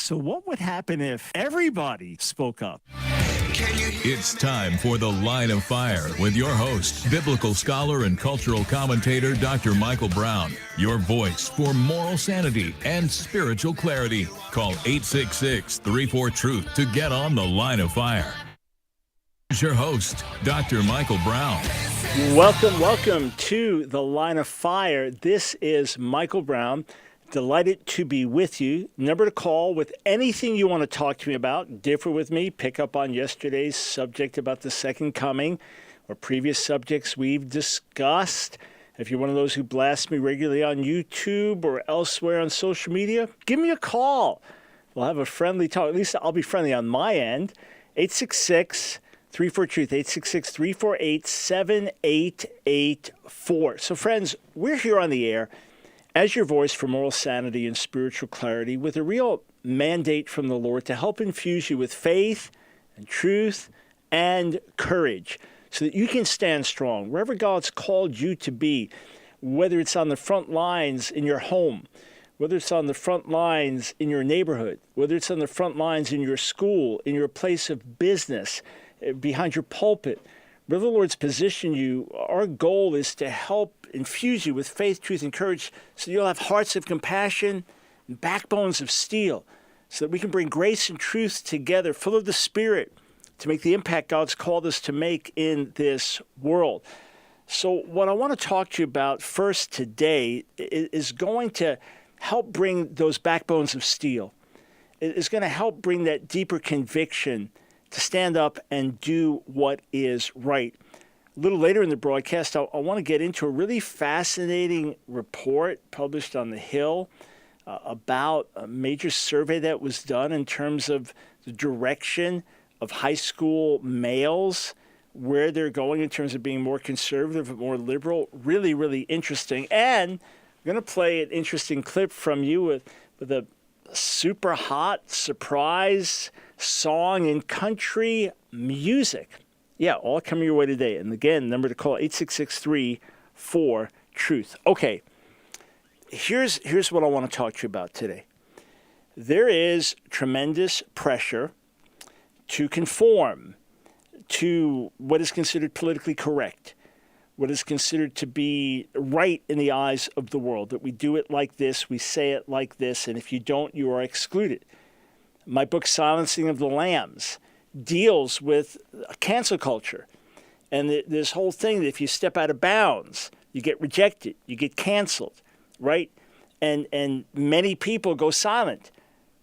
So what would happen if everybody spoke up? It's time for The Line of Fire with your host, biblical scholar and cultural commentator, Dr. Michael Brown. Your voice for moral sanity and spiritual clarity. Call 866-34-TRUTH to get on The Line of Fire. Here's your host, Dr. Michael Brown. Welcome to The Line of Fire. This is Michael Brown. Delighted to be with you. Number to call with anything you want to talk to me about. Differ with me. Pick up on yesterday's subject about the second coming or previous subjects we've discussed. If you're one of those who blast me regularly on YouTube or elsewhere on social media, give me a call. We'll have a friendly talk. At least I'll be friendly on my end. 866-34-TRUTH, 866-348-7884. So friends, we're here on the air as your voice for moral sanity and spiritual clarity with a real mandate from the Lord to help infuse you with faith and truth and courage so that you can stand strong wherever God's called you to be, whether it's on the front lines in your home, whether it's on the front lines in your neighborhood, whether it's on the front lines in your school, in your place of business, behind your pulpit. Wherever the Lord's positioned you, our goal is to help infuse you with faith, truth, and courage so you'll have hearts of compassion and backbones of steel so that we can bring grace and truth together, full of the Spirit, to make the impact God's called us to make in this world. So what I want to talk to you about first today is going to help bring those backbones of steel. It is going to help bring that deeper conviction to stand up and do what is right. A little later in the broadcast, I want to get into a really fascinating report published on The Hill about a major survey that was done in terms of the direction of high school males, where they're going in terms of being more conservative, more liberal. Really, really interesting. And I'm going to play an interesting clip from you with a super hot surprise song in country music. Yeah, all coming your way today. And again, number to call, 866-34-TRUTH. Okay, here's what I want to talk to you about today. There is tremendous pressure to conform to what is considered politically correct, what is considered to be right in the eyes of the world, that we do it like this, we say it like this, and if you don't, you are excluded. My book, Silencing of the Lambs, deals with cancel culture and this whole thing that if you step out of bounds, you get rejected, you get canceled, right? And many people go silent.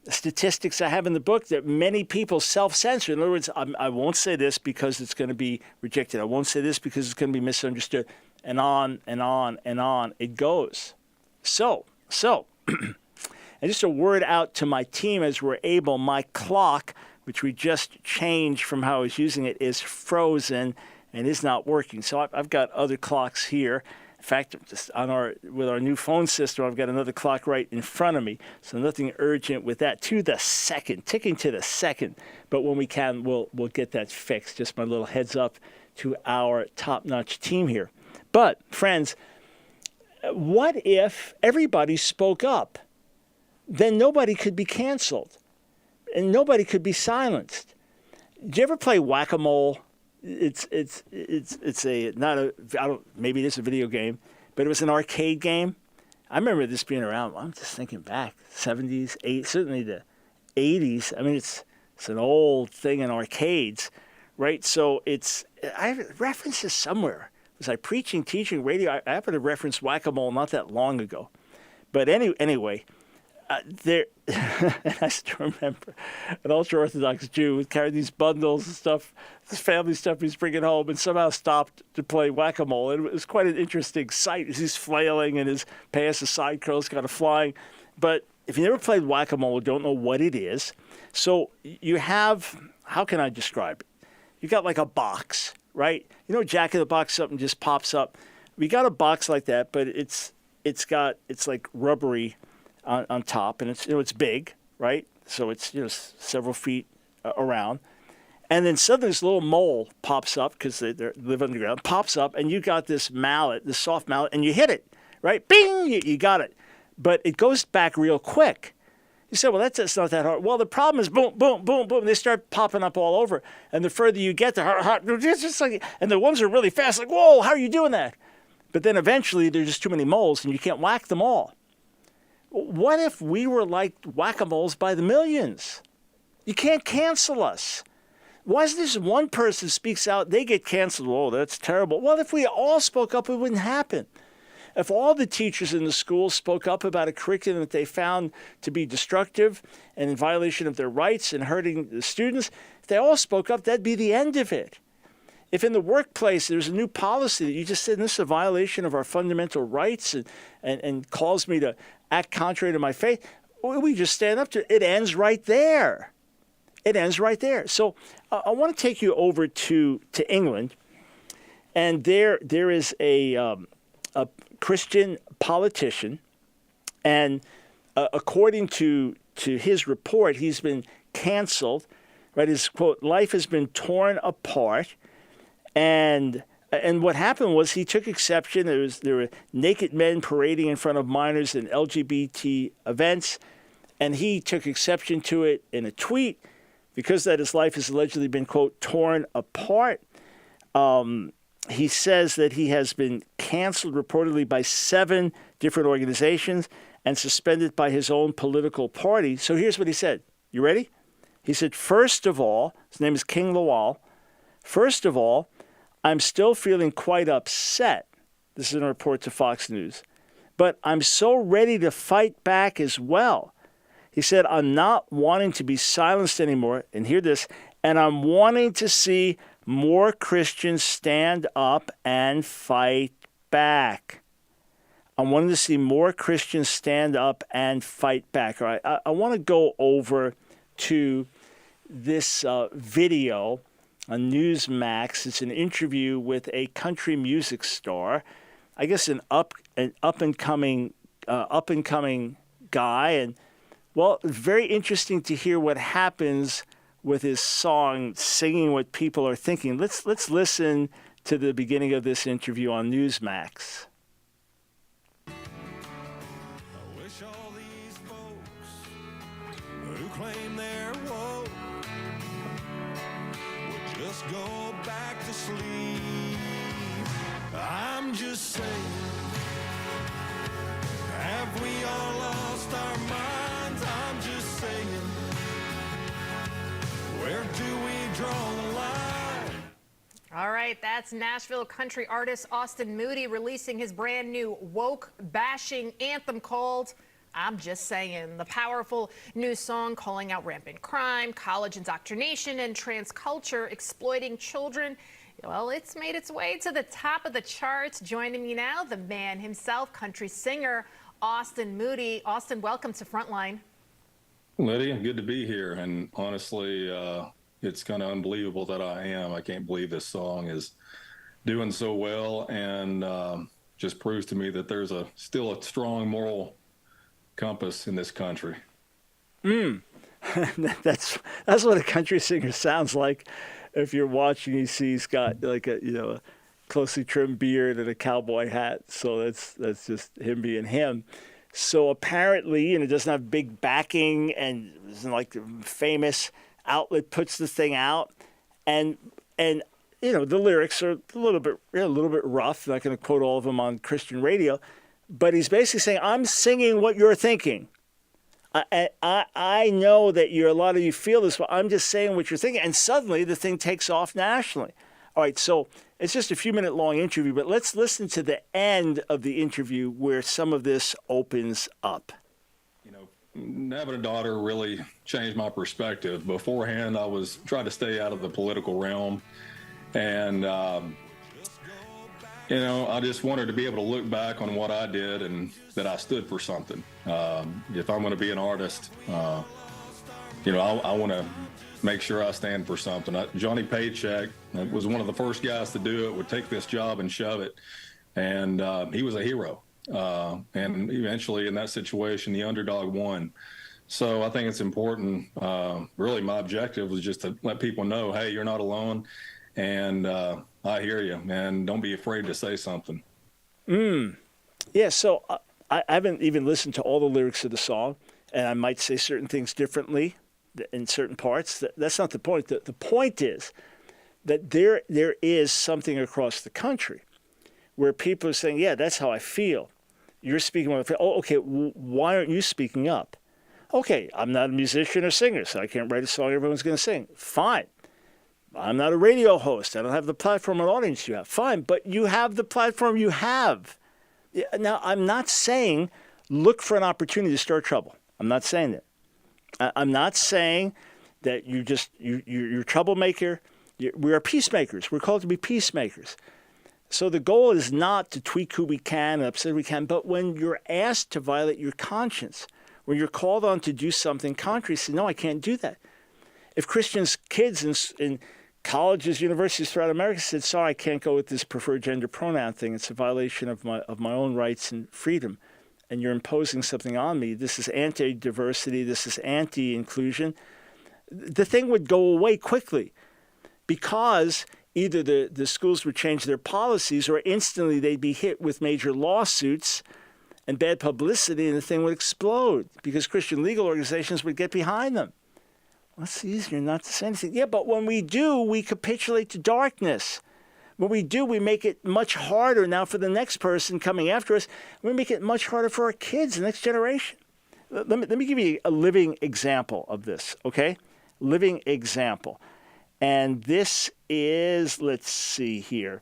The statistics I have in the book that many people self-censor. In other words, I won't say this because it's going to be rejected. I won't say this because it's going to be misunderstood. And on and on and on it goes. So, and just a word out to my team as we're able, my clock, which we just changed from how I was using it, is frozen and is not working. So I've got other clocks here. In fact, just with our new phone system, I've got another clock right in front of me. So nothing urgent with that. To the second, ticking to the second. But when we can, we'll get that fixed. Just my little heads up to our top-notch team here. But, friends, what if everybody spoke up? Then nobody could be canceled. And nobody could be silenced. Did you ever play whack-a-mole? Maybe it is a video game, but it was an arcade game. I remember this being around. I'm just thinking back, 70s, 80s, certainly the 80s. I mean, it's an old thing in arcades, right? So I have references somewhere. Was I preaching, teaching, radio? I happened to reference whack-a-mole not that long ago. But anyway. And I still remember an ultra-Orthodox Jew would carry these bundles of stuff, this family stuff he's bringing home, and somehow stopped to play whack-a-mole. And it was quite an interesting sight as he's flailing and his pants, his side curls kind of flying. But if you never played whack-a-mole, don't know what it is. So you have, how can I describe it? You got like a box, right? You know, Jack in the Box, something just pops up. We got a box like that, but it's like rubbery on top, and it's big, right? So it's several feet around, and then suddenly this little mole pops up because they live underground. Pops up, and you got this mallet, this soft mallet, and you hit it, right? Bing! You got it, but it goes back real quick. You say, well, that's not that hard. Well, the problem is boom, boom, boom, boom. They start popping up all over. And the further you get, it's just like, and the ones that are really fast, like, whoa, how are you doing that? But then eventually there's just too many moles and you can't whack them all. What if we were like whack-a-moles by the millions? You can't cancel us. Why is this one person speaks out, they get canceled? Oh, that's terrible. Well, if we all spoke up, it wouldn't happen. If all the teachers in the schools spoke up about a curriculum that they found to be destructive and in violation of their rights and hurting the students, if they all spoke up, that'd be the end of it. If in the workplace there's a new policy that you just said this is a violation of our fundamental rights and calls me to act contrary to my faith, we just stand up to it. It ends right there. It ends right there. So I want to take you over to England, and there is a Christian politician, and according to his report, he's been canceled. Right, his quote, life has been torn apart, and what happened was he took exception. There were naked men parading in front of minors in LGBT events, and he took exception to it in a tweet because that his life has allegedly been, quote, torn apart. He says that he has been canceled reportedly by 7 different organizations and suspended by his own political party. So here's what he said. You ready? He said, first of all, his name is King Lawal. First of all, I'm still feeling quite upset. This is in a report to Fox News. But I'm so ready to fight back as well. He said, I'm not wanting to be silenced anymore. And hear this. And I'm wanting to see more Christians stand up and fight back. I'm wanting to see more Christians stand up and fight back. All right, I want to go over to this video on Newsmax. It's an interview with a country music star, I guess an up and coming guy, and well, very interesting to hear what happens with his song, singing what people are thinking. Let's listen to the beginning of this interview on Newsmax. I wish all these folks who claim they're woke would just go back to sleep. I'm just saying, have we all lost our minds? I'm just saying, where do we draw the line? All right, that's Nashville country artist Austin Moody releasing his brand new woke-bashing anthem called I'm Just Saying. The powerful new song calling out rampant crime, college indoctrination, and trans culture exploiting children. Well, it's made its way to the top of the charts. Joining me now, the man himself, country singer Austin Moody. Austin, welcome to Frontline. Lydia, good to be here. And honestly, it's kind of unbelievable that I am. I can't believe this song is doing so well, and just proves to me that there's still a strong moral compass in this country. That's what a country singer sounds like. If you're watching, you see he's got like a closely trimmed beard and a cowboy hat. So that's just him being him. So apparently, it doesn't have big backing, and like a famous outlet puts the thing out, and the lyrics are a little bit rough. I'm not going to quote all of them on Christian radio, but he's basically saying, "I'm singing what you're thinking. I know that a lot of you feel this, but I'm just saying what you're thinking." And suddenly, the thing takes off nationally. All right, so it's just a few minute long interview, but let's listen to the end of the interview where some of this opens up. Having a daughter really changed my perspective. Beforehand, I was trying to stay out of the political realm, and I just wanted to be able to look back on what I did and that I stood for something. If I'm going to be an artist, I want to make sure I stand for something. Johnny Paycheck was one of the first guys to do it, would take this job and shove it. And he was a hero. And eventually in that situation, the underdog won. So I think it's important. Really, my objective was just to let people know, hey, you're not alone. And I hear you, man. Don't be afraid to say something. Yeah, so I haven't even listened to all the lyrics of the song. and I might say certain things differently in certain parts. That's not the point. The point is that there is something across the country where people are saying, yeah, that's how I feel. You're speaking on the feel. Oh, okay, why aren't you speaking up? Okay, I'm not a musician or singer, so I can't write a song everyone's going to sing. Fine. I'm not a radio host. I don't have the platform and audience you have. Fine, but you have the platform you have. Now, I'm not saying look for an opportunity to start trouble. I'm not saying that. I'm not saying that you're a troublemaker. We are peacemakers. We're called to be peacemakers. So the goal is not to tweak who we can and upset who we can, but when you're asked to violate your conscience, when you're called on to do something contrary, say, no, I can't do that. If Christians, kids in colleges, universities throughout America said, sorry, I can't go with this preferred gender pronoun thing. It's a violation of my own rights and freedom. And you're imposing something on me. This is anti-diversity. This is anti-inclusion. The thing would go away quickly because either the schools would change their policies or instantly they'd be hit with major lawsuits and bad publicity, and the thing would explode because Christian legal organizations would get behind them. Well, it's easier not to say anything. Yeah, but when we do, we capitulate to darkness. When we do, we make it much harder now for the next person coming after us. We make it much harder for our kids, the next generation. Let me give you a living example of this, okay? Living example. And this is, let's see here.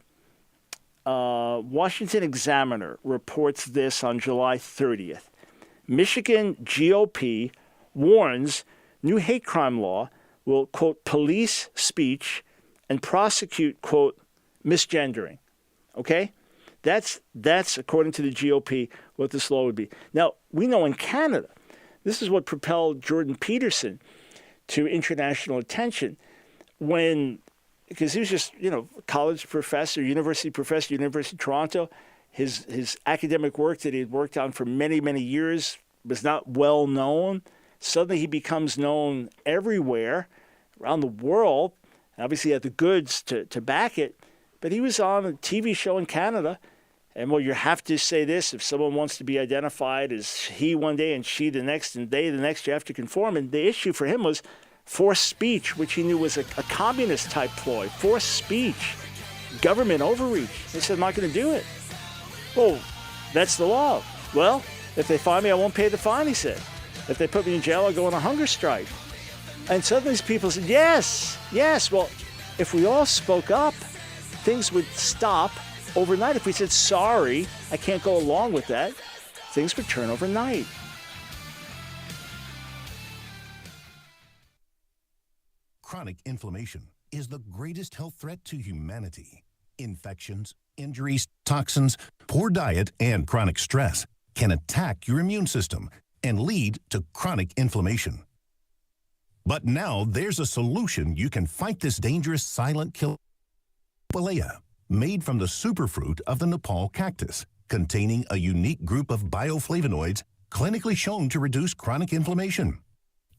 Washington Examiner reports this on July 30th. Michigan GOP warns new hate crime law will, quote, police speech and prosecute, quote, misgendering. Okay? That's according to the GOP, what this law would be. Now, we know in Canada, this is what propelled Jordan Peterson to international attention because he was just, college professor, University of Toronto. His academic work that he had worked on for many, many years was not well known. Suddenly he becomes known everywhere around the world. Obviously he had the goods to back it. But he was on a TV show in Canada. And, well, you have to say this. If someone wants to be identified as he one day and she the next and they the next, you have to conform. And the issue for him was forced speech, which he knew was a communist-type ploy. Forced speech, government overreach. He said, I'm not going to do it. Well, that's the law. Well, if they find me, I won't pay the fine, he said. If they put me in jail, I'll go on a hunger strike. And suddenly these people said, yes. Well, if we all spoke up, things would stop overnight. If we said, sorry, I can't go along with that, things would turn overnight. Chronic inflammation is the greatest health threat to humanity. Infections, injuries, toxins, poor diet, and chronic stress can attack your immune system and lead to chronic inflammation. But now there's a solution you can fight this dangerous silent killer. Nopalea, made from the superfruit of the Nepal cactus, containing a unique group of bioflavonoids clinically shown to reduce chronic inflammation.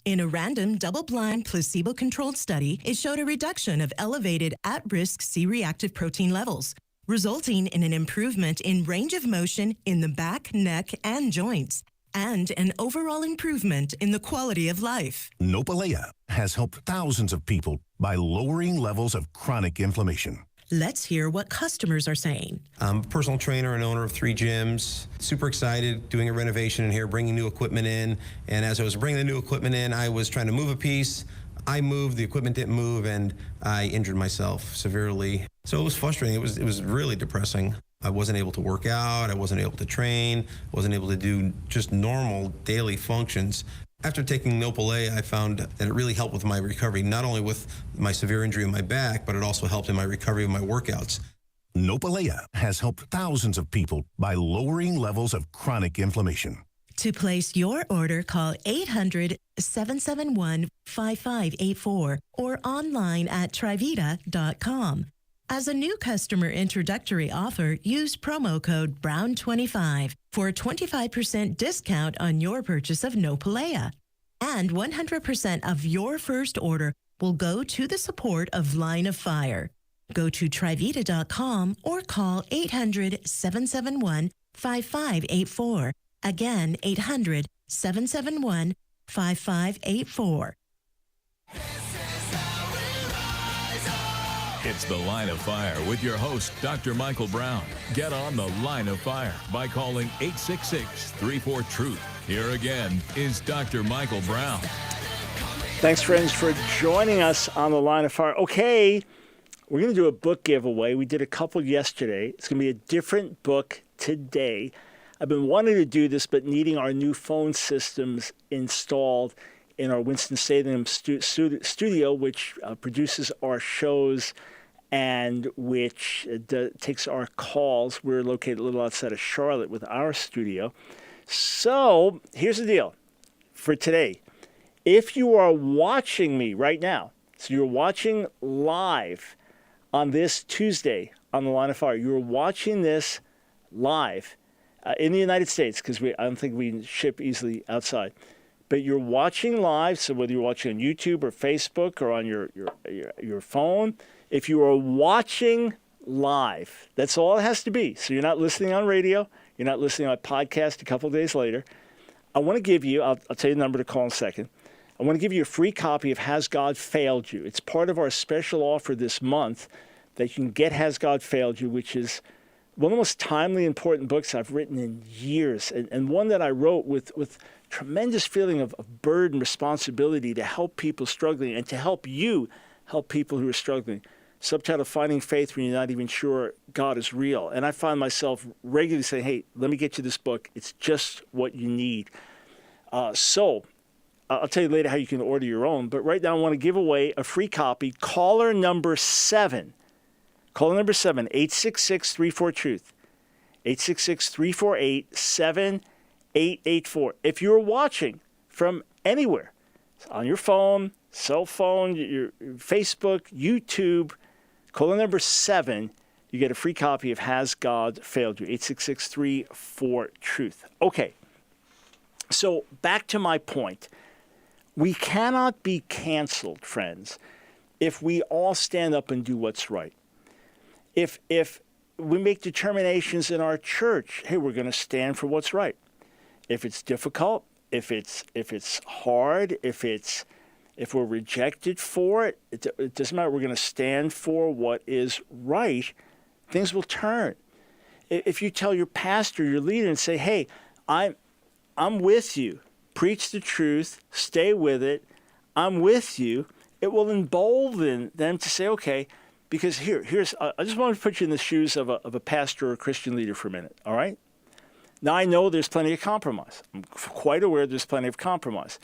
In a random, double-blind, placebo-controlled study, it showed a reduction of elevated at-risk C-reactive protein levels, resulting in an improvement in range of motion in the back, neck, and joints, and an overall improvement in the quality of life. Nopalea has helped thousands of people by lowering levels of chronic inflammation. Let's hear what customers are saying. I'm a personal trainer and owner of 3 gyms. Super excited doing a renovation in here, bringing new equipment in. And as I was bringing the new equipment in, I was trying to move a piece. I moved, the equipment didn't move, and I injured myself severely. So it was frustrating. It was really depressing. I wasn't able to work out. I wasn't able to train. Wasn't able to do just normal daily functions. After taking Nopalea, I found that it really helped with my recovery, not only with my severe injury in my back, but it also helped in my recovery of my workouts. Nopalea has helped thousands of people by lowering levels of chronic inflammation. To place your order, call 800-771-5584 or online at Trivita.com. As a new customer introductory offer, use promo code BROWN25 for a 25% discount on your purchase of Nopalea. And 100% of your first order will go to the support of Line of Fire. Go to Trivita.com or call 800-771-5584. Again, 771-5584. It's The Line of Fire with your host, Dr. Michael Brown. Get on The Line of Fire by calling 866-34-TRUTH. Here again is Dr. Michael Brown. Thanks, friends, for joining us on The Line of Fire. Okay, we're going to do a book giveaway. We did a couple yesterday. It's going to be a different book today. I've been wanting to do this, but needing our new phone systems installed in our Winston-Salem studio, which produces our shows and which takes our calls. We're located a little outside of Charlotte with our studio. So here's the deal for today. If you are watching me right now, so you're watching live on this Tuesday on The Line of Fire, you're watching this live in the United States, because I don't think we ship easily outside. But you're watching live, so whether you're watching on YouTube or Facebook or on your phone, if you are watching live, that's all it has to be. So you're not listening on radio, you're not listening on a podcast a couple of days later. I want to give you, I'll tell you the number to call in a second. I want to give you a free copy of Has God Failed You? It's part of our special offer this month that you can get Has God Failed You, which is one of the most timely, important books I've written in years, and one that I wrote with tremendous feeling of burden, responsibility to help people struggling and to help you help people who are struggling. Subtitle, Finding Faith When You're Not Even Sure God is Real. And I find myself regularly saying, hey, let me get you this book. It's just what you need. So I'll tell you later how you can order your own. But right now I want to give away a free copy. Caller number 7. Caller number 7, 866-34-TRUTH. 866-348-7884. If you're watching from anywhere, on your phone, cell phone, your Facebook, YouTube, caller number 7, you get a free copy of Has God Failed You? 866-34-TRUTH. Okay, so back to my point. We cannot be canceled, friends, if we all stand up and do what's right. If we make determinations in our church, hey, we're going to stand for what's right. If it's difficult, if it's hard, if we're rejected for it, it doesn't matter. We're going to stand for what is right. Things will turn. If you tell your pastor, your leader, and say, hey, I'm with you. Preach the truth. Stay with it. I'm with you. It will embolden them to say, okay, because here's I just want to put you in the shoes of a pastor or a Christian leader for a minute, all right? Now, I know there's plenty of compromise. I'm quite aware there's plenty of compromise.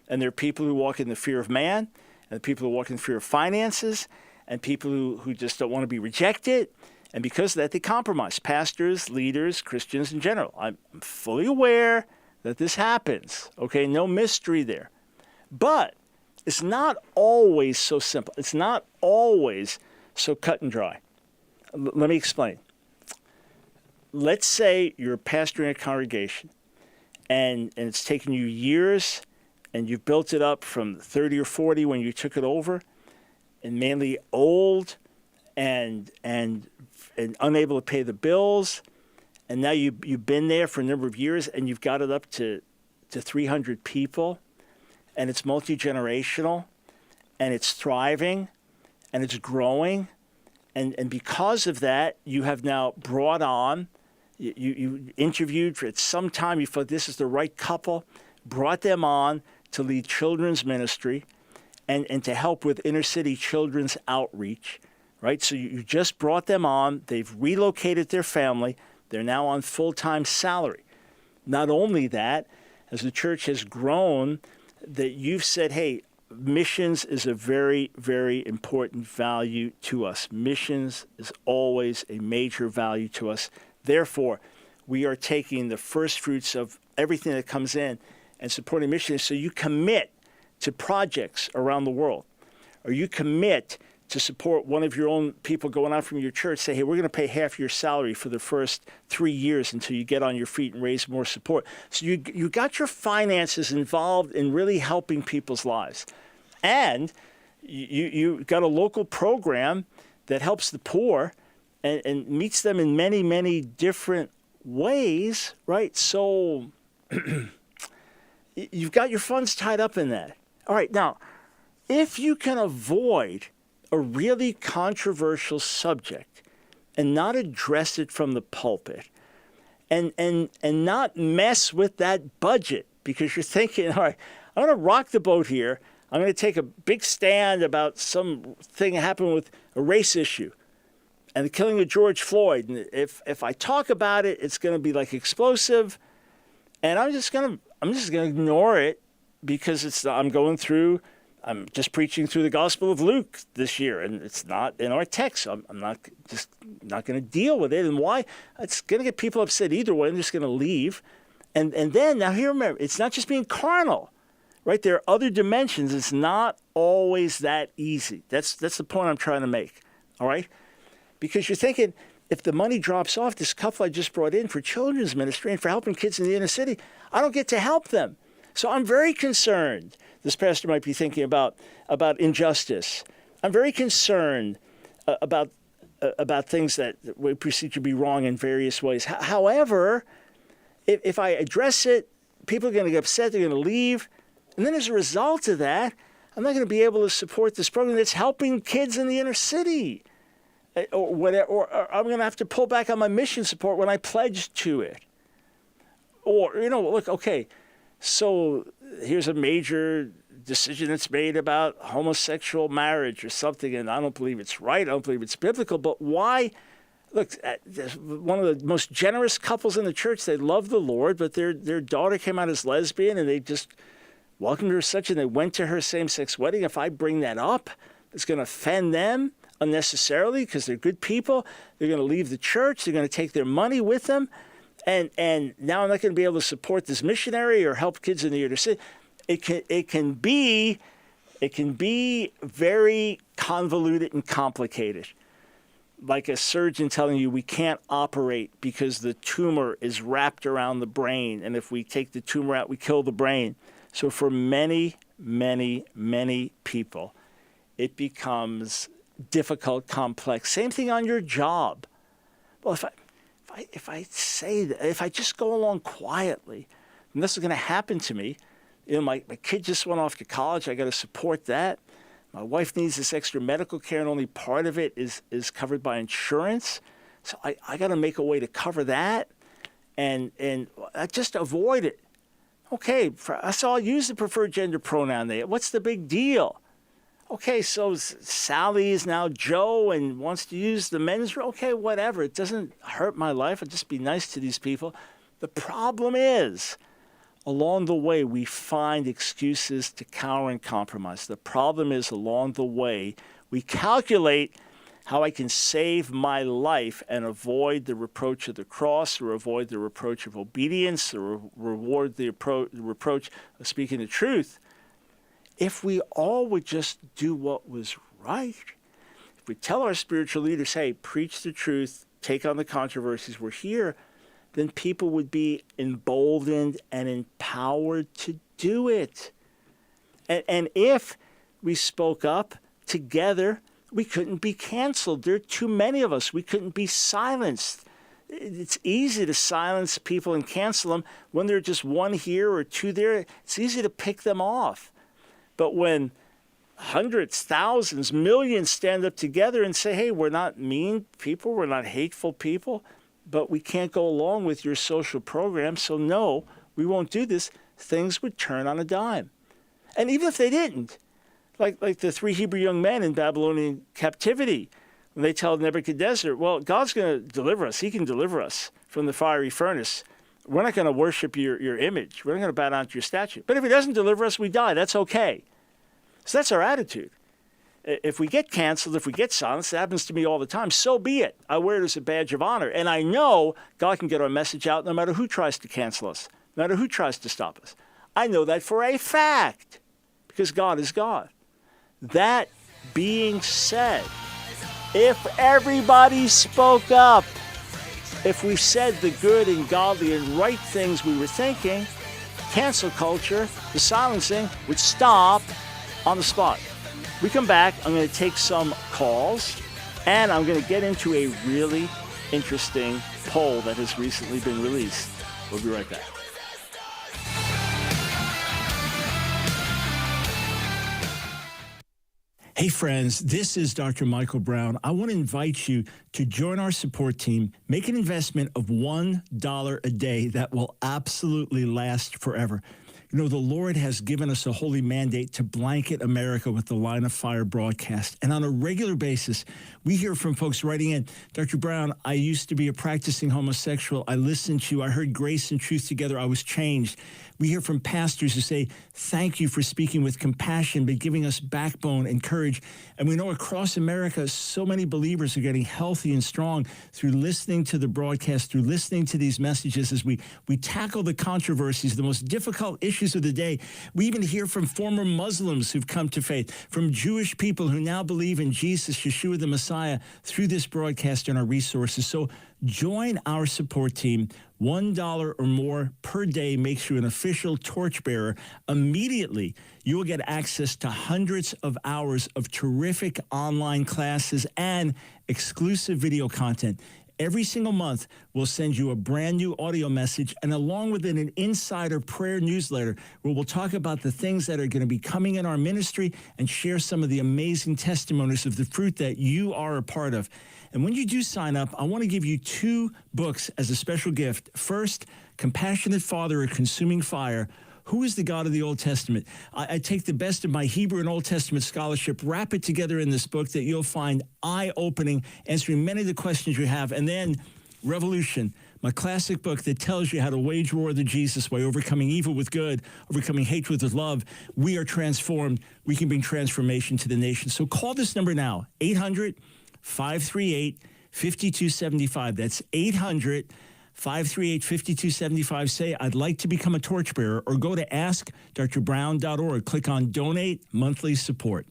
And there are people who walk in the fear of man, and people who walk in the fear of finances, and people who just don't want to be rejected. And because of that, they compromise. Pastors, leaders, Christians in general. I'm fully aware that this happens, okay? No mystery there. But it's not always so simple. It's not always so cut and dry. Let me explain. Let's say you're pastoring a congregation and it's taken you years and you've built it up from 30 or 40 when you took it over, and mainly old and unable to pay the bills, and now you've been there for a number of years and you've got it up to 300 people, and it's multi-generational, and it's thriving, and it's growing, and because of that, you have now brought on, you interviewed for at some time, you thought this is the right couple, brought them on to lead children's ministry and to help with inner city children's outreach, right? So you just brought them on, they've relocated their family, they're now on full-time salary. Not only that, as the church has grown, that you've said, hey, missions is a very, very important value to us. Missions is always a major value to us. Therefore, we are taking the first fruits of everything that comes in and supporting missions. So you commit to projects around the world, or you commit to support one of your own people going out from your church, say, hey, we're going to pay half your salary for the first 3 years until you get on your feet and raise more support. So you got your finances involved in really helping people's lives. And you got a local program that helps the poor and meets them in many, many different ways, right? So you've got your funds tied up in that. All right, now, if you can avoid a really controversial subject and not address it from the pulpit and not mess with that budget, because you're thinking, all right, I'm going to rock the boat here. I'm going to take a big stand about something that happened with a race issue and the killing of George Floyd. And if I talk about it, it's going to be like explosive, and I'm just going to ignore it because I'm just preaching through the Gospel of Luke this year, and it's not in our text. I'm not going to deal with it. And why? It's going to get people upset either way. I'm just going to leave. And then, now here, remember, it's not just being carnal, right? There are other dimensions. It's not always that easy. That's the point I'm trying to make, all right? Because you're thinking, if the money drops off, this couple I just brought in for children's ministry and for helping kids in the inner city, I don't get to help them. So I'm very concerned. This pastor might be thinking about injustice. I'm very concerned about things that we perceive to be wrong in various ways. However, if I address it, people are going to get upset. They're going to leave. And then as a result of that, I'm not going to be able to support this program that's helping kids in the inner city. Or whatever, or I'm going to have to pull back on my mission support when I pledged to it. Or, look, okay, so here's a major decision that's made about homosexual marriage or something, and I don't believe it's right. I don't believe it's biblical. But why? Look, one of the most generous couples in the church, they love the Lord, but their daughter came out as lesbian, and they just welcomed her as such, and they went to her same-sex wedding. If I bring that up, it's going to offend them unnecessarily because they're good people. They're going to leave the church. They're going to take their money with them. And now I'm not going to be able to support this missionary or help kids in the inner city. It can be very convoluted and complicated. Like a surgeon telling you we can't operate because the tumor is wrapped around the brain. And if we take the tumor out, we kill the brain. So for many, many, many people, it becomes difficult, complex. Same thing on your job. Well, if I just go along quietly, and this is going to happen to me. My kid just went off to college. I got to support that. My wife needs this extra medical care, and only part of it is covered by insurance. So I got to make a way to cover that, and I just avoid it. Okay, so I'll use the preferred gender pronoun there. What's the big deal? Okay, so Sally is now Joe and wants to use the men's. Okay, whatever. It doesn't hurt my life. I'll just be nice to these people. The problem is, along the way, we find excuses to cower and compromise. The problem is, along the way, we calculate how I can save my life and avoid the reproach of the cross, or avoid the reproach of obedience, or reward the reproach of speaking the truth. If we all would just do what was right, if we tell our spiritual leaders, hey, preach the truth, take on the controversies, we're here, then people would be emboldened and empowered to do it. And if we spoke up together, we couldn't be canceled. There are too many of us. We couldn't be silenced. It's easy to silence people and cancel them when there are just one here or two there. It's easy to pick them off. But when hundreds, thousands, millions stand up together and say, hey, we're not mean people, we're not hateful people, but we can't go along with your social program, so no, we won't do this, things would turn on a dime. And even if they didn't, like the 3 Hebrew young men in Babylonian captivity, when they tell Nebuchadnezzar, well, God's going to deliver us. He can deliver us from the fiery furnace. We're not going to worship your image. We're not going to bow down to your statue. But if he doesn't deliver us, we die. That's okay. So that's our attitude. If we get canceled, if we get silenced, it happens to me all the time, so be it. I wear it as a badge of honor. And I know God can get our message out no matter who tries to cancel us, no matter who tries to stop us. I know that for a fact, because God is God. That being said, if everybody spoke up, if we said the good and godly and right things we were thinking, cancel culture, the silencing, would stop on the spot. We come back, I'm going to take some calls, and I'm going to get into a really interesting poll that has recently been released. We'll be right back. Hey, friends, this is Dr. Michael Brown. I want to invite you to join our support team. Make an investment of $1 a day that will absolutely last forever. You know, the Lord has given us a holy mandate to blanket America with the Line of Fire broadcast. And on a regular basis, we hear from folks writing in, Dr. Brown, I used to be a practicing homosexual. I listened to you. I heard grace and truth together. I was changed. We hear from pastors who say, thank you for speaking with compassion, but giving us backbone and courage. And we know across America, so many believers are getting healthy and strong through listening to the broadcast, through listening to these messages as we tackle the controversies, the most difficult issues of the day. We even hear from former Muslims who've come to faith, from Jewish people who now believe in Jesus, Yeshua the Messiah, through this broadcast and our resources. So join our support team. $1 or more per day makes you an official torchbearer. Immediately, you will get access to hundreds of hours of terrific online classes and exclusive video content. Every single month, we'll send you a brand new audio message, and along with it, an insider prayer newsletter where we'll talk about the things that are going to be coming in our ministry and share some of the amazing testimonies of the fruit that you are a part of. And when you do sign up, I want to give you 2 books as a special gift. First, Compassionate Father, A Consuming Fire. Who is the God of the Old Testament? I take the best of my Hebrew and Old Testament scholarship, wrap it together in this book that you'll find eye-opening, answering many of the questions you have. And then Revolution, my classic book that tells you how to wage war the Jesus way, overcoming evil with good, overcoming hatred with love. We are transformed. We can bring transformation to the nation. So call this number now, 800-538-5275. That's 800-538-5275. Say, I'd like to become a torchbearer, or go to AskDrBrown.org. Click on Donate Monthly Support.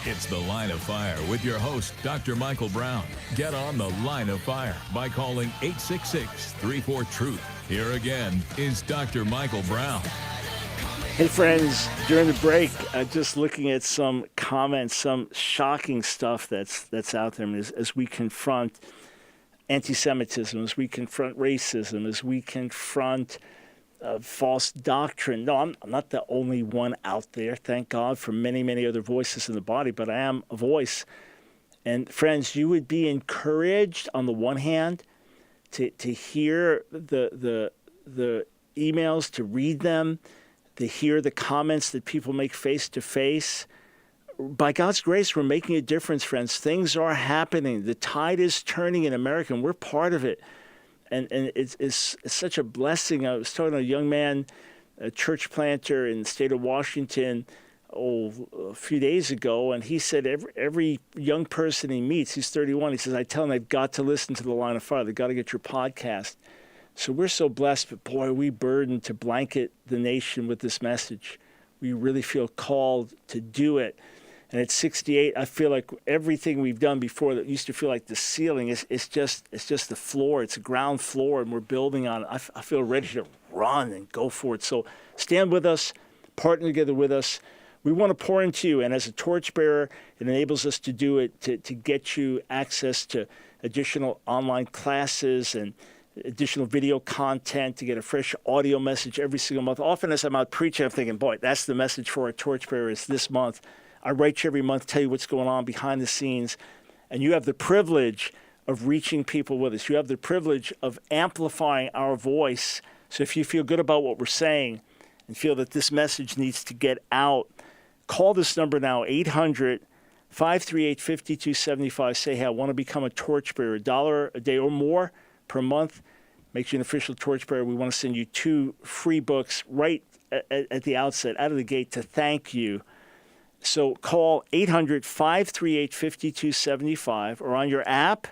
It's The Line of Fire with your host, Dr. Michael Brown. Get on The Line of Fire by calling 866-34-TRUTH. Here again is Dr. Michael Brown. Hey, friends, during the break, just looking at some comments, some shocking stuff that's out there. I mean, as we confront anti-Semitism, as we confront racism, as we confront false doctrine. No, I'm not the only one out there. Thank God for many, many other voices in the body, but I am a voice. And friends, you would be encouraged on the one hand to hear the emails, to read them, to hear the comments that people make face to face. By God's grace, we're making a difference, friends. Things are happening. The tide is turning in America, and we're part of it. And it's such a blessing. I was talking to a young man, a church planter in the state of Washington, a few days ago, and he said every young person he meets, he's 31, he says, I tell them they've got to listen to The Line of Fire. They've got to get your podcast. So we're so blessed, but boy, are we burdened to blanket the nation with this message. We really feel called to do it. And at 68, I feel like everything we've done before that used to feel like the ceiling, it's just the floor. It's a ground floor, and we're building on it. I feel ready to run and go for it. So stand with us, partner together with us. We want to pour into you, and as a torchbearer, it enables us to do it, to get you access to additional online classes and additional video content, to get a fresh audio message every single month. Often as I'm out preaching, I'm thinking, boy, that's the message for our torchbearers this month. I write you every month, tell you what's going on behind the scenes, and you have the privilege of reaching people with us. You have the privilege of amplifying our voice. So if you feel good about what we're saying and feel that this message needs to get out, call this number now, 800-538-5275. Say, hey, I want to become a torchbearer. $1 a day or more per month makes you an official torchbearer. We want to send you 2 free books right at the outset, out of the gate, to thank you. So call 800-538-5275, or on your app,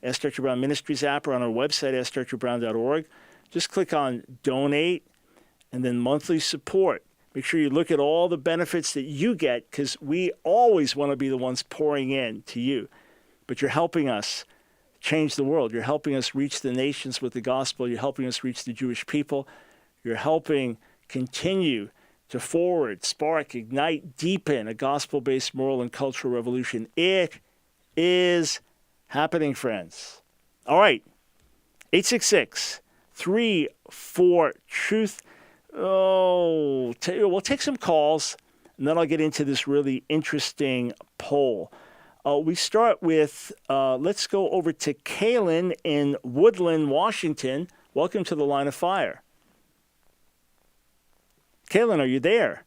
Ask Dr. Brown Ministries app, or on our website, AskDrBrown.org. Just click on Donate and then Monthly Support. Make sure you look at all the benefits that you get, because we always want to be the ones pouring in to you. But you're helping us change the world. You're helping us reach the nations with the gospel. You're helping us reach the Jewish people. You're helping continue to forward, spark, ignite, deepen a gospel-based moral and cultural revolution. It is happening, friends. All right, 866-34-TRUTH. Oh, we'll take some calls. and then I'll get into this really interesting poll. We start with, let's go over to Kaylin in Woodland, Washington. Welcome to the Line of Fire. Kaylin, are you there?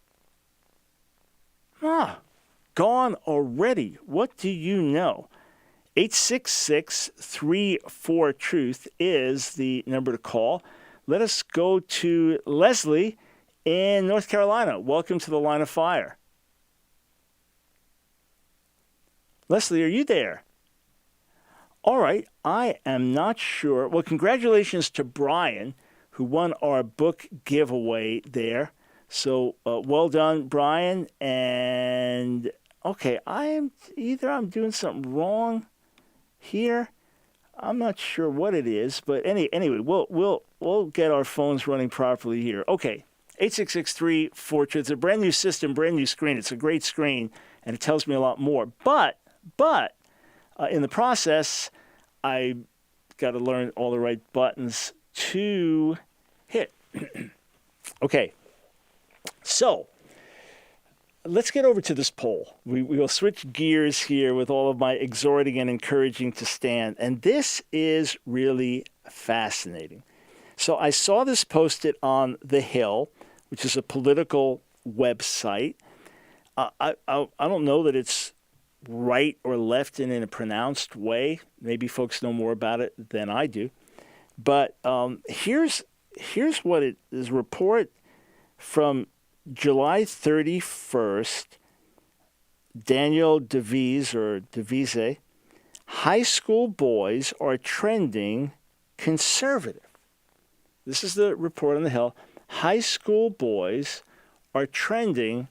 Gone already. What do you know? 866-34-TRUTH is the number to call. Let us go to Leslie in North Carolina. Welcome to the Line of Fire. Leslie, are you there? All right, I am not sure. Well, congratulations to Brian, who won our book giveaway there. So well done, Brian. And okay, I'm doing something wrong here. I'm not sure what it is, but anyway, we'll get our phones running properly here. Okay, 866-34-TRUTH. It's a brand new system, brand new screen. It's a great screen, and it tells me a lot more. But in the process, I got to learn all the right buttons to hit. Okay, so let's get over to this poll. We will switch gears here with all of my exhorting and encouraging to stand. And this is really fascinating. So I saw this posted on The Hill, which is a political website. I don't know that it's right or left in a pronounced way. Maybe folks know more about it than I do. But here's what it is. A report from July 31st, Daniel DeVise, high school boys are trending conservative. This is the report on The Hill. High school boys are trending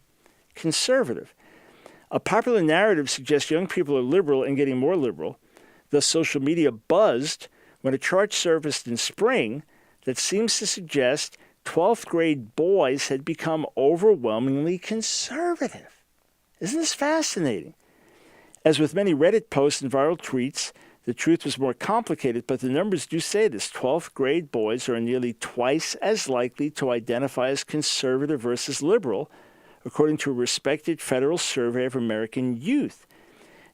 conservative. A popular narrative suggests young people are liberal and getting more liberal. Thus, social media buzzed when a chart surfaced in spring that seems to suggest 12th grade boys had become overwhelmingly conservative. Isn't this fascinating? As with many Reddit posts and viral tweets, the truth was more complicated, but the numbers do say this. 12th grade boys are nearly twice as likely to identify as conservative versus liberal, according to a respected federal survey of American youth.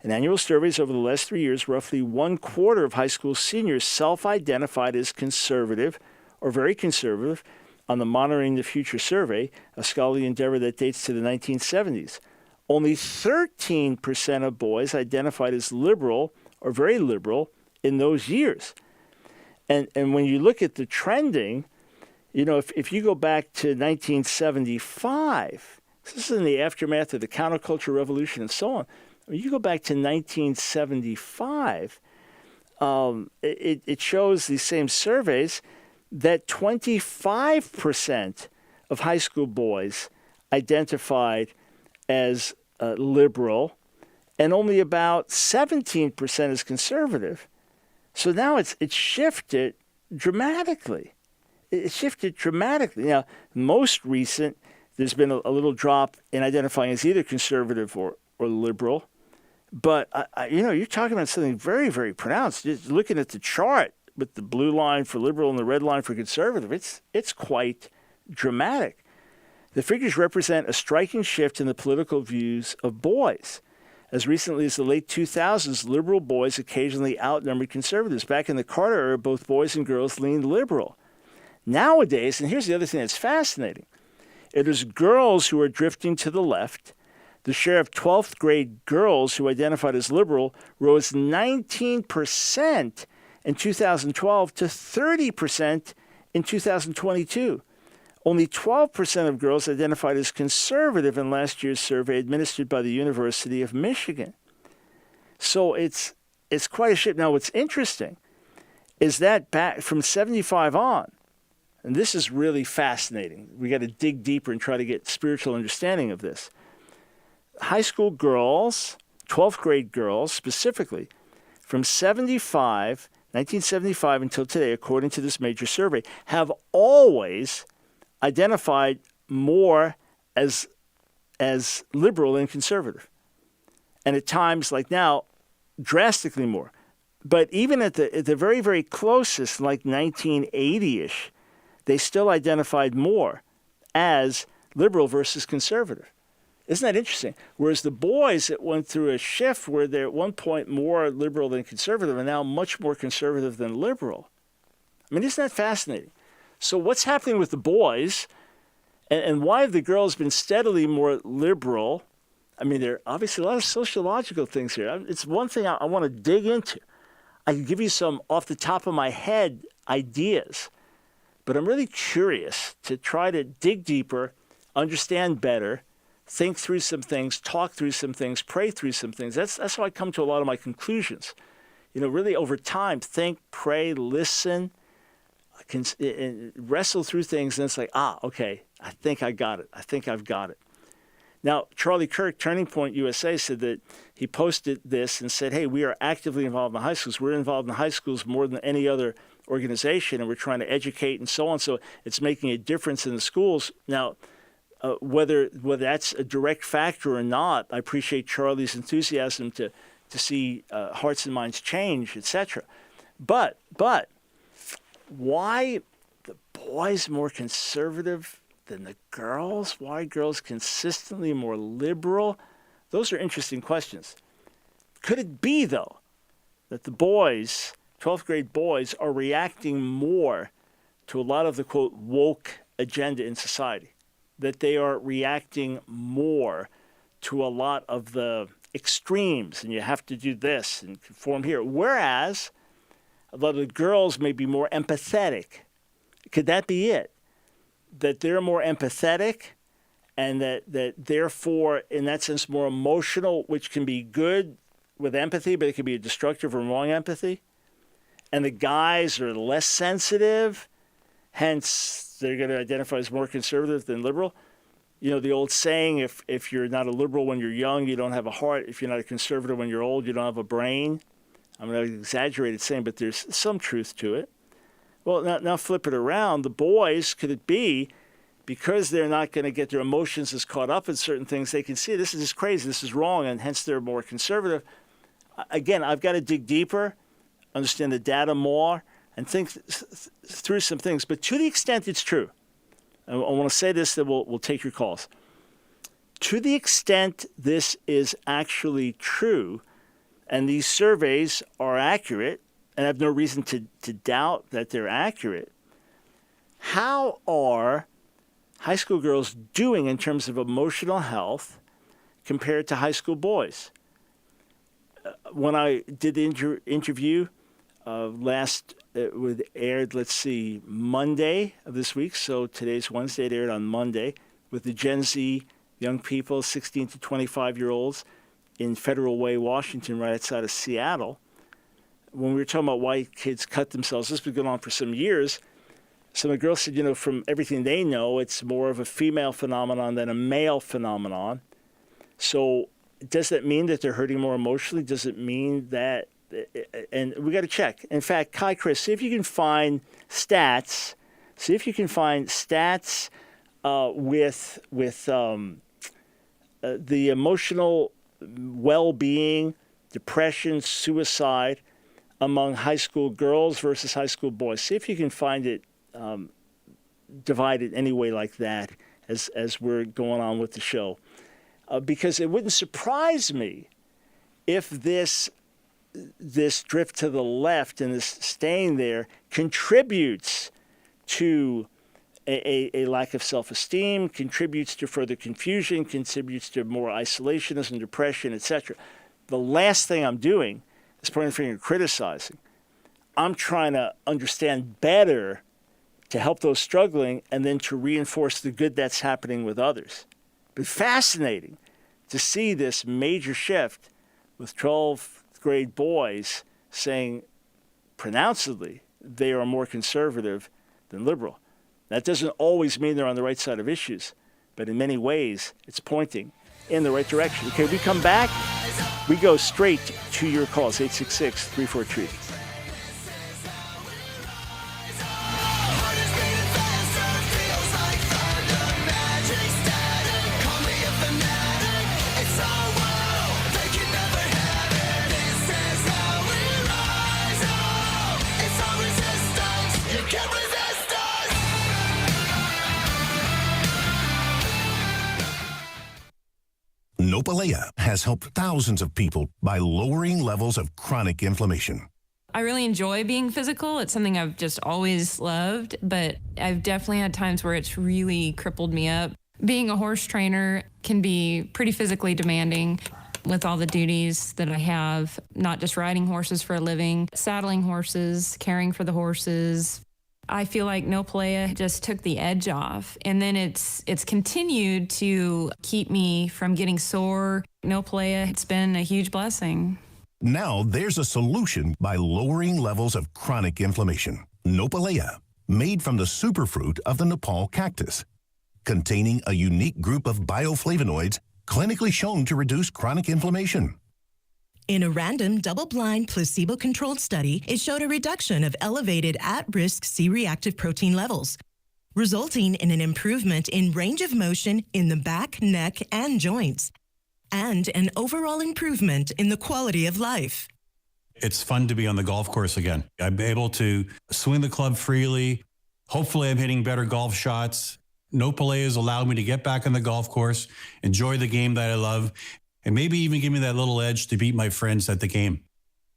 In annual surveys over the last 3 years, roughly 1/4 of high school seniors self-identified as conservative or very conservative on the Monitoring the Future survey, a scholarly endeavor that dates to the 1970s. Only 13% of boys identified as liberal or very liberal in those years. And when you look at the trending, you know, if you go back to 1975, this is in the aftermath of the counterculture revolution and so on. When you go back to 1975, it shows these same surveys that 25% of high school boys identified as liberal and only about 17% as conservative. So now it's shifted dramatically. Now, most recent, there's been a little drop in identifying as either conservative or liberal. But, you're talking about something very, very pronounced. Just looking at the chart with the blue line for liberal and the red line for conservative, it's quite dramatic. The figures represent a striking shift in the political views of boys. As recently as the late 2000s, liberal boys occasionally outnumbered conservatives. Back in the Carter era, both boys and girls leaned liberal. Nowadays, and here's the other thing that's fascinating, it is girls who are drifting to the left. The share of 12th grade girls who identified as liberal rose 19% in 2012 to 30% in 2022. Only 12% of girls identified as conservative in last year's survey administered by the University of Michigan. So it's quite a shift. Now, what's interesting is that back from 75 on, and this is really fascinating. We got to dig deeper and try to get spiritual understanding of this. High school girls, 12th grade girls specifically, from 1975 until today, according to this major survey, have always identified more as liberal than conservative. And at times, like now, drastically more. But even at the very, very closest, like 1980-ish, they still identified more as liberal versus conservative. Isn't that interesting? Whereas the boys, it went through a shift where they're at one point more liberal than conservative and now much more conservative than liberal. I mean, isn't that fascinating? So what's happening with the boys and why have the girls been steadily more liberal? I mean, there are obviously a lot of sociological things here. It's one thing I want to dig into. I can give you some off the top of my head ideas, but I'm really curious to try to dig deeper, understand better, think through some things, talk through some things, pray through some things. That's how I come to a lot of my conclusions. You know, really over time, think, pray, listen, wrestle through things, and it's like, okay, I think I got it. I think I've got it. Now, Charlie Kirk, Turning Point USA, said that he posted this and said, hey, we are actively involved in high schools. We're involved in high schools more than any other organization, and we're trying to educate and so on. So it's making a difference in the schools. Now, whether that's a direct factor or not, I appreciate Charlie's enthusiasm to see hearts and minds change, etc. But why the boys more conservative than the girls? Why girls consistently more liberal? Those are interesting questions. Could it be, though, that the boys, 12th grade boys, are reacting more to a lot of the, quote, woke agenda in society? That they are reacting more to a lot of the extremes, and you have to do this and conform here. Whereas a lot of the girls may be more empathetic. Could that be it? That they're more empathetic and that therefore, in that sense, more emotional, which can be good with empathy, but it can be a destructive or wrong empathy. And the guys are less sensitive, hence they're going to identify as more conservative than liberal. You know, the old saying, if you're not a liberal when you're young, you don't have a heart. If you're not a conservative when you're old, you don't have a brain. I'm an exaggerated saying, but there's some truth to it. Well, now flip it around. The boys, could it be, because they're not going to get their emotions as caught up in certain things, they can see this is just crazy, this is wrong, and hence they're more conservative. Again, I've got to dig deeper, understand the data more, and think through some things. But to the extent it's true, I want to say this, that we'll take your calls. To the extent this is actually true, and these surveys are accurate, and I have no reason to doubt that they're accurate, how are high school girls doing in terms of emotional health compared to high school boys? When I did the interview it aired, Monday of this week, so today's Wednesday, it aired on Monday, with the Gen Z young people, 16 to 25-year-olds in Federal Way, Washington, right outside of Seattle. When we were talking about why kids cut themselves, this has been going on for some years. Some of the girls said, from everything they know, it's more of a female phenomenon than a male phenomenon. So does that mean that they're hurting more emotionally? Does it mean that, and we got to check. In fact, Chris, see if you can find stats. See if you can find stats with the emotional well-being, depression, suicide among high school girls versus high school boys. See if you can find it divided anyway like that as we're going on with the show. Because it wouldn't surprise me if this drift to the left and this staying there contributes to a lack of self-esteem, contributes to further confusion, contributes to more isolationism, depression, etc. The last thing I'm doing is pointing the finger and criticizing. I'm trying to understand better to help those struggling and then to reinforce the good that's happening with others. But fascinating to see this major shift with 12th grade boys saying pronouncedly they are more conservative than liberal. That doesn't always mean they're on the right side of issues, but in many ways it's pointing in the right direction. Okay, we come back, we go straight to your calls, 866-34-TREAT. Nopalea has helped thousands of people by lowering levels of chronic inflammation. I really enjoy being physical. It's something I've just always loved, but I've definitely had times where it's really crippled me up. Being a horse trainer can be pretty physically demanding with all the duties that I have, not just riding horses for a living, saddling horses, caring for the horses. I feel like Nopalea just took the edge off, and then it's continued to keep me from getting sore. Nopalea, it's been a huge blessing. Now there's a solution by lowering levels of chronic inflammation. Nopalea, made from the superfruit of the Nepal cactus, containing a unique group of bioflavonoids clinically shown to reduce chronic inflammation. In a random, double-blind, placebo-controlled study, it showed a reduction of elevated at-risk C-reactive protein levels, resulting in an improvement in range of motion in the back, neck, and joints, and an overall improvement in the quality of life. It's fun to be on the golf course again. I'm able to swing the club freely. Hopefully I'm hitting better golf shots. Nopalea has allowed me to get back on the golf course, enjoy the game that I love, and maybe even give me that little edge to beat my friends at the game.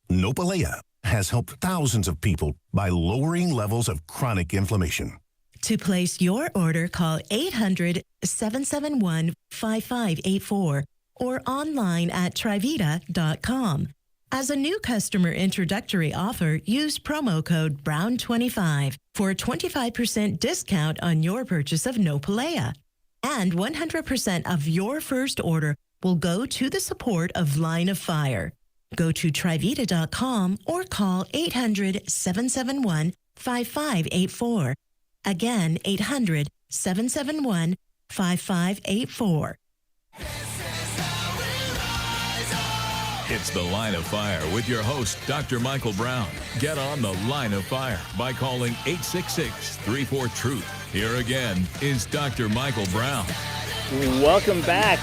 Nopalea has helped thousands of people by lowering levels of chronic inflammation. To place your order, call 800-771-5584 or online at trivita.com. As a new customer introductory offer, use promo code BROWN25 for a 25% discount on your purchase of Nopalea. And 100% of your first order will go to the support of Line of Fire. Go to trivita.com or call 800-771-5584. Again, 800-771-5584. It's The Line of Fire with your host, Dr. Michael Brown. Get on The Line of Fire by calling 866-34-TRUTH. Here again is Dr. Michael Brown. Welcome back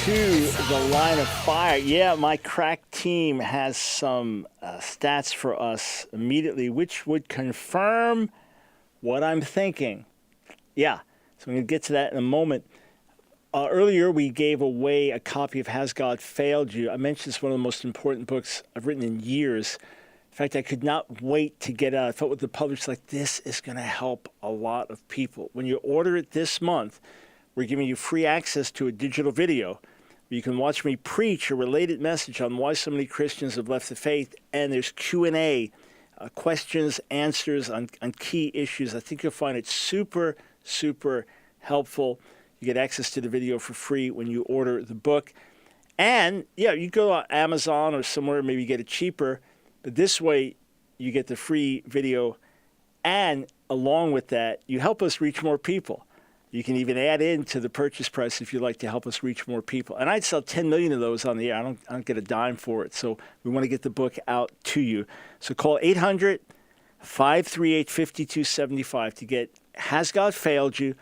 to The Line of Fire. Yeah, my crack team has some stats for us immediately, which would confirm what I'm thinking. Yeah, so I'm going to get to that in a moment. Earlier, we gave away a copy of Has God Failed You? I mentioned it's one of the most important books I've written in years. In fact, I could not wait to get out. I felt with the publisher, like, this is going to help a lot of people. When you order it this month, we're giving you free access to a digital video. You can watch me preach a related message on why so many Christians have left the faith, and there's Q&A, questions, answers on key issues. I think you'll find it super, super helpful. You get access to the video for free when you order the book. And, yeah, you go on Amazon or somewhere, maybe get it cheaper. But this way, you get the free video. And along with that, you help us reach more people. You can even add in to the purchase price if you'd like to help us reach more people. And I'd sell 10 million of those on the air. I don't get a dime for it. So we want to get the book out to you. So call 800-538-5275 to get Has God Failed You,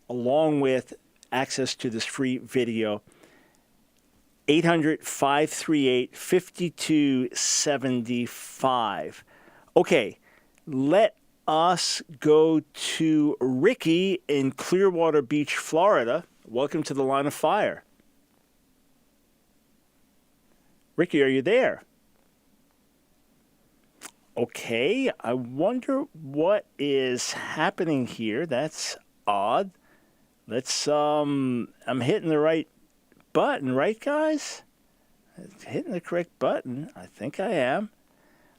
along with access to this free video. 800-538-5275. Okay, let us go to Ricky in Clearwater Beach, Florida. Welcome to The Line of Fire. Ricky, are you there? Okay, I wonder what is happening here. That's odd. Let's, I'm hitting the right button, right, guys? Hitting the correct button. I think I am.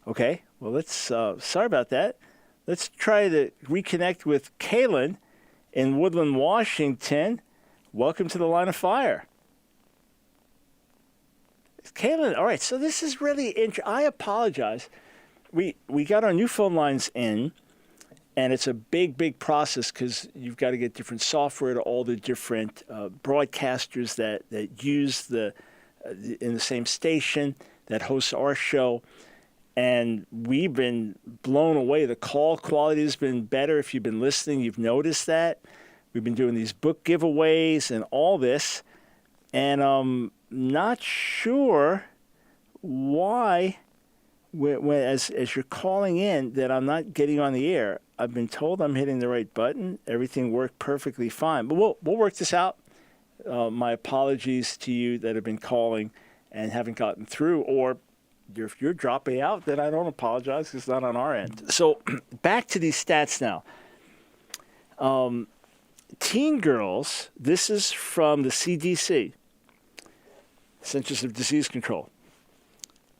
Okay, well, let's, sorry about that. Let's try to reconnect with Kaylin in Woodland, Washington. Welcome to The Line of Fire. Kaylin, all right, so this is really interesting. I apologize. We got our new phone lines in, and it's a big, big process because you've got to get different software to all the different broadcasters that use in the same station that hosts our show. And we've been blown away. The call quality has been better. If you've been listening, you've noticed that. We've been doing these book giveaways and all this. And I'm not sure why, as you're calling in, that I'm not getting on the air. I've been told I'm hitting the right button. Everything worked perfectly fine. But we'll work this out. My apologies to you that have been calling and haven't gotten through, or if you're dropping out, then I don't apologize because it's not on our end. So back to these stats now. Teen girls, this is from the CDC, Centers of Disease Control.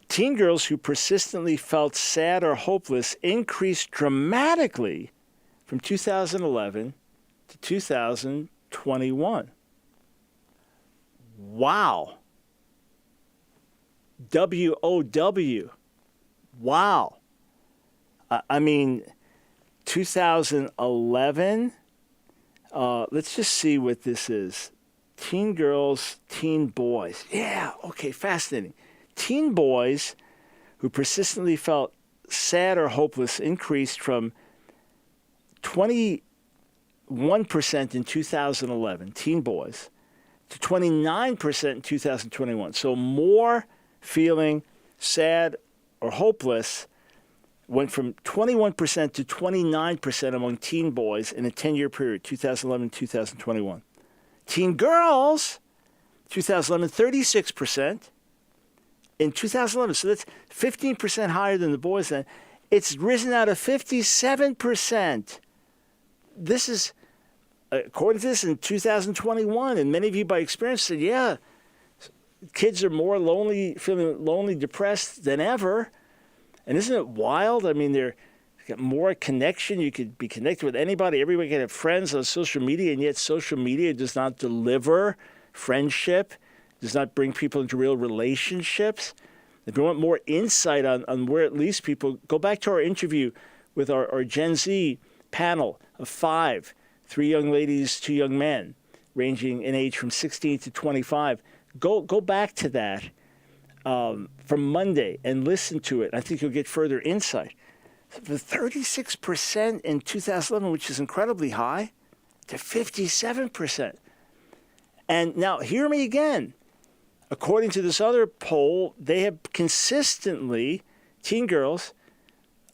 Teen girls who persistently felt sad or hopeless increased dramatically from 2011 to 2021. Wow. WOW. Wow. I mean, 2011, let's just see what this is. Teen girls, teen boys. Yeah, okay, fascinating. Teen boys who persistently felt sad or hopeless increased from 21% in 2011, teen boys, to 29% in 2021. So more feeling sad or hopeless went from 21% to 29% among teen boys in a 10-year period, 2011-2021. Teen girls, 2011, 36%. In 2011, so that's 15% higher than the boys then. It's risen out of 57%. This is, according to this, in 2021, and many of you by experience said, yeah, kids are more lonely, feeling lonely, depressed than ever. And isn't it wild? I mean, they've got more connection. You could be connected with anybody. Everybody can have friends on social media, and yet social media does not deliver friendship, does not bring people into real relationships. If you want more insight on where it leads people, go back to our interview with our Gen Z panel of 5, 3 young ladies, 2 young men, ranging in age from 16 to 25. Go back to that from Monday and listen to it. I think you'll get further insight. The 36% in 2011, which is incredibly high, to 57%. And now, hear me again. According to this other poll, they have consistently, teen girls,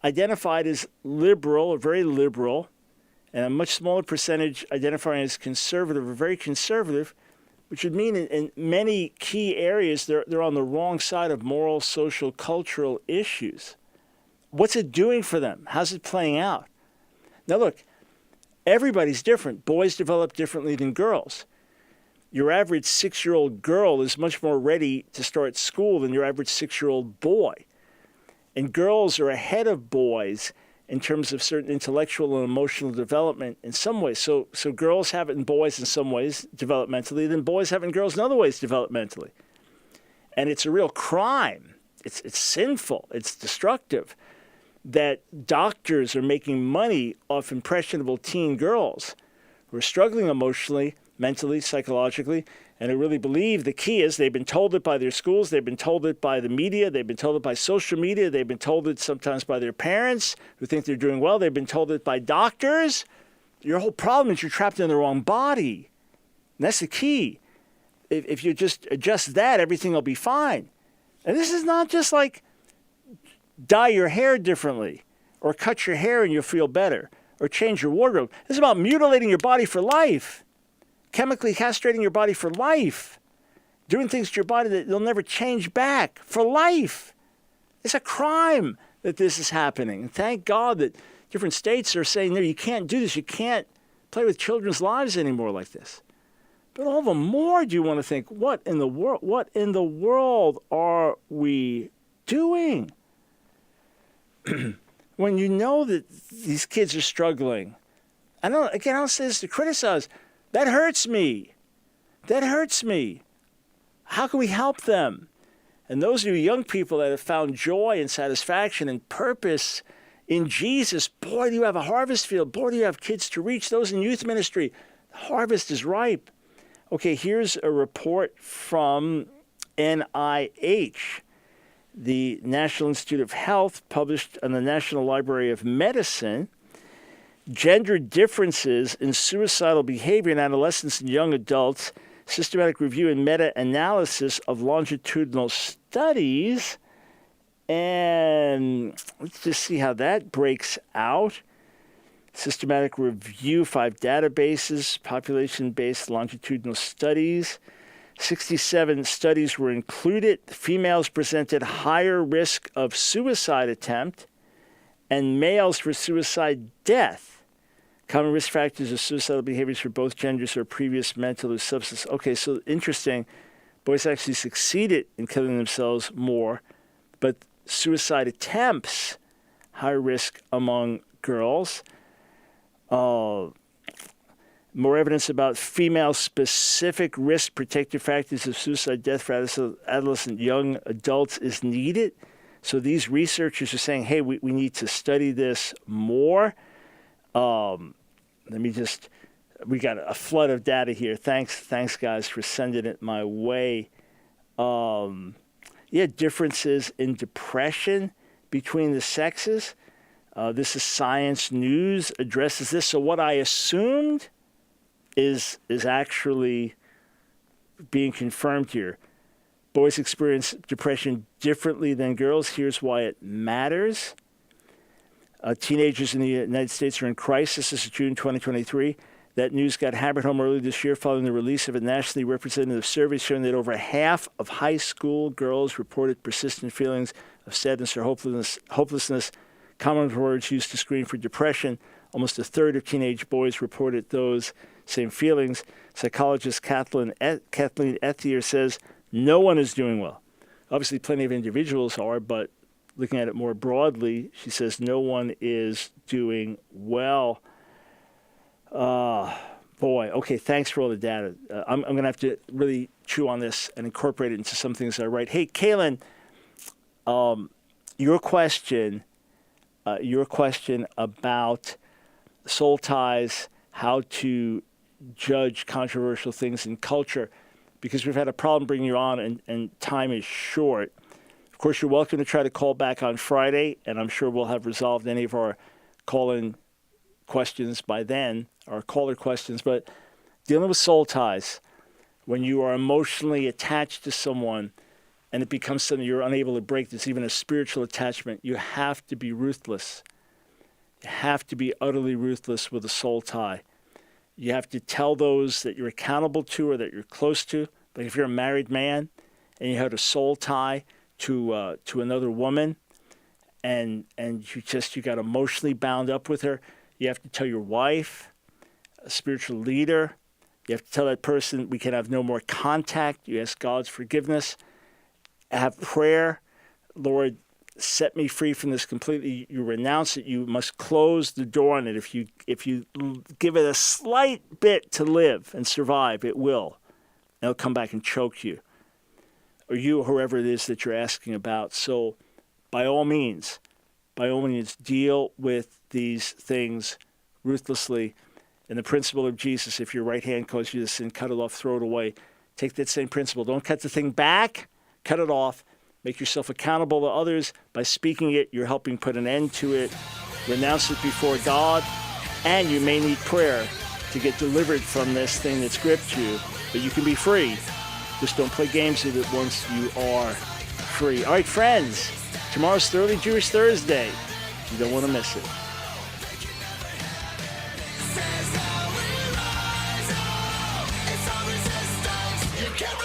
identified as liberal or very liberal, and a much smaller percentage identifying as conservative or very conservative, which would mean in many key areas they're on the wrong side of moral, social, cultural issues. What's it doing for them? How's it playing out? Now look, everybody's different. Boys develop differently than girls. Your average 6-year-old girl is much more ready to start school than your average 6-year-old boy. And girls are ahead of boys in terms of certain intellectual and emotional development in some ways. So girls have it in boys in some ways developmentally, then boys have it in girls in other ways developmentally. And it's a real crime. It's sinful. It's destructive that doctors are making money off impressionable teen girls who are struggling emotionally, mentally, psychologically, and I really believe the key is they've been told it by their schools, they've been told it by the media, they've been told it by social media, they've been told it sometimes by their parents who think they're doing well, they've been told it by doctors. Your whole problem is you're trapped in the wrong body. And that's the key. If you just adjust that, everything will be fine. And this is not just like dye your hair differently or cut your hair and you'll feel better or change your wardrobe. This is about mutilating your body for life. Chemically castrating your body for life, doing things to your body that they'll never change back for life. It's a crime that this is happening. And thank God that different states are saying, no, you can't do this. You can't play with children's lives anymore like this. But all the more do you want to think, what in the world are we doing? When you know that these kids are struggling, I don't say this to criticize. That hurts me. That hurts me. How can we help them? And those of you young people that have found joy and satisfaction and purpose in Jesus, boy, do you have a harvest field. Boy, do you have kids to reach. Those in youth ministry, the harvest is ripe. Okay, here's a report from NIH, the National Institute of Health, published on the National Library of Medicine. Gender differences in suicidal behavior in adolescents and young adults, systematic review and meta-analysis of longitudinal studies. And let's just see how that breaks out. Systematic review, 5 databases, population-based longitudinal studies. 67 studies were included. Females presented higher risk of suicide attempt and males for suicide death. Common risk factors of suicidal behaviors for both genders are previous mental or substance. Okay, so interesting. Boys actually succeeded in killing themselves more, but suicide attempts, high risk among girls. More evidence about female-specific risk protective factors of suicide death for adolescent young adults is needed. So these researchers are saying, hey, we need to study this more. We got a flood of data here. Thanks, guys, for sending it my way. Differences in depression between the sexes. This is Science News addresses this. So what I assumed is actually being confirmed here. Boys experience depression differently than girls. Here's why it matters. Teenagers in the United States are in crisis. This is June 2023. That news got hammered home early this year following the release of a nationally representative survey showing that over half of high school girls reported persistent feelings of sadness or hopelessness, common words used to screen for depression. Almost a third of teenage boys reported those same feelings. Psychologist Kathleen Ethier says no one is doing well. Obviously, plenty of individuals are, but looking at it more broadly, she says no one is doing well. Okay, thanks for all the data. I'm going to have to really chew on this and incorporate it into some things I write. Hey, Kaylin, your question about soul ties, how to judge controversial things in culture, because we've had a problem bringing you on and time is short. Of course, you're welcome to try to call back on Friday, and I'm sure we'll have resolved any of our call-in questions by then, our caller questions. But dealing with soul ties, when you are emotionally attached to someone and it becomes something you're unable to break, there's even a spiritual attachment, you have to be ruthless. You have to be utterly ruthless with a soul tie. You have to tell those that you're accountable to or that you're close to. Like if you're a married man and you had a soul tie to another woman and you got emotionally bound up with her, you have to tell your wife, a spiritual leader. You have to tell that person we can have no more contact. You ask God's forgiveness. Have prayer. Lord, set me free from this completely. You renounce it. You must close the door on it. If you give it a slight bit to live and survive, it will. And it'll come back and choke you. Or you, whoever it is that you're asking about. So by all means, deal with these things ruthlessly. And the principle of Jesus, if your right hand causes you to sin, cut it off, throw it away. Take that same principle. Don't cut the thing back. Cut it off. Make yourself accountable to others. By speaking it, you're helping put an end to it. Renounce it before God. And you may need prayer to get delivered from this thing that's gripped you. But you can be free. Just don't play games with it once you are free. All right, friends. Tomorrow's Thoroughly Jewish Thursday. You don't want to miss it. It's our resistance. You can't